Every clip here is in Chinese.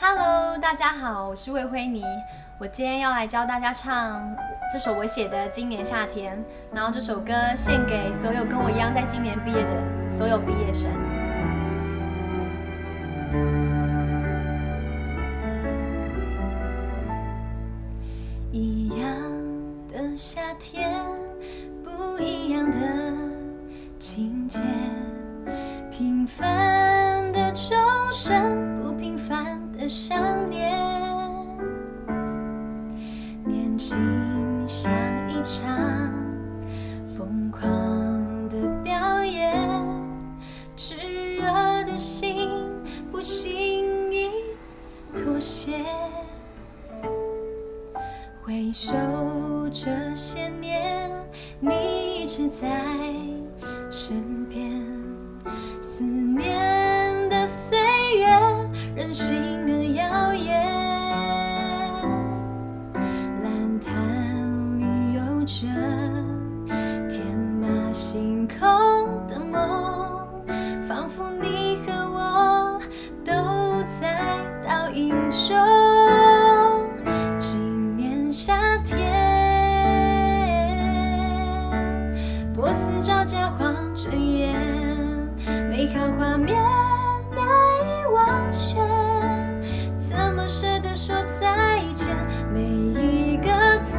Hello，大家好，我是魏辉妮。我今天要来教大家唱这首我写的《今年夏天》，然后这首歌献给所有跟我一样在今年毕业的所有毕业生。一样的夏天，不一样的情节，平凡的钟声，不平凡的想念。年轻像一场疯狂的表演，炙热的心不轻易妥协。回首这些年，你一直在身边，思念的岁月任性而耀眼，蓝潭里有着天马行空的梦，仿佛你和我都在倒影中。波斯照家晃着眼，美好画面难以忘却，怎么舍得说再见？每一个昨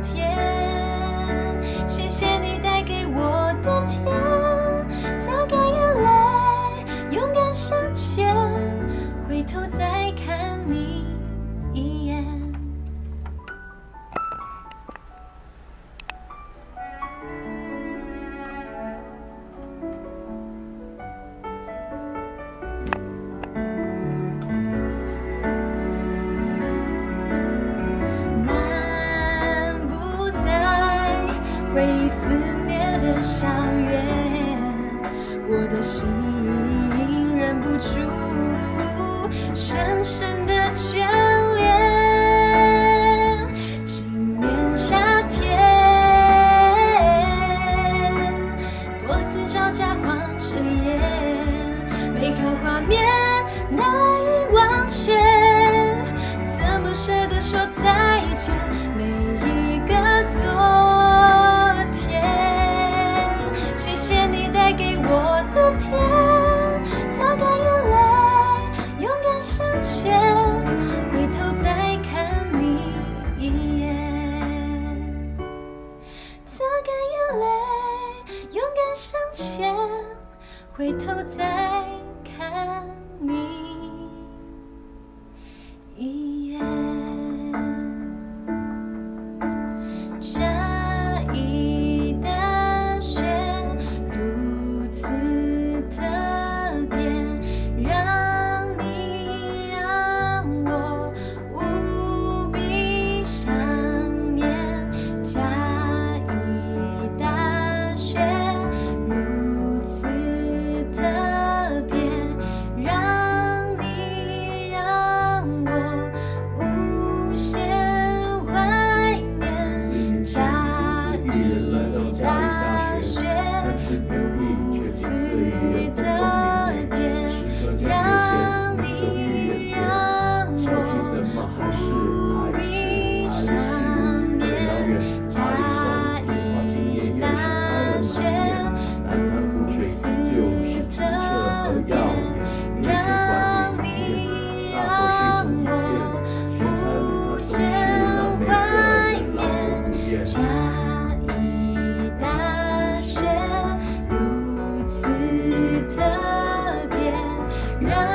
天，谢谢你带给我的甜，擦干眼泪，勇敢向前，回头再看你一眼。回忆思念的校园，我的心忍不住深深的眷恋。今年夏天，波斯照家晃着眼，美好画面难以忘却，怎么舍得说再见？每一个谢谢你带给我的甜，擦干眼泪，勇敢向前，回头再看你一眼。擦干眼泪，勇敢向前，回头再看你一眼。让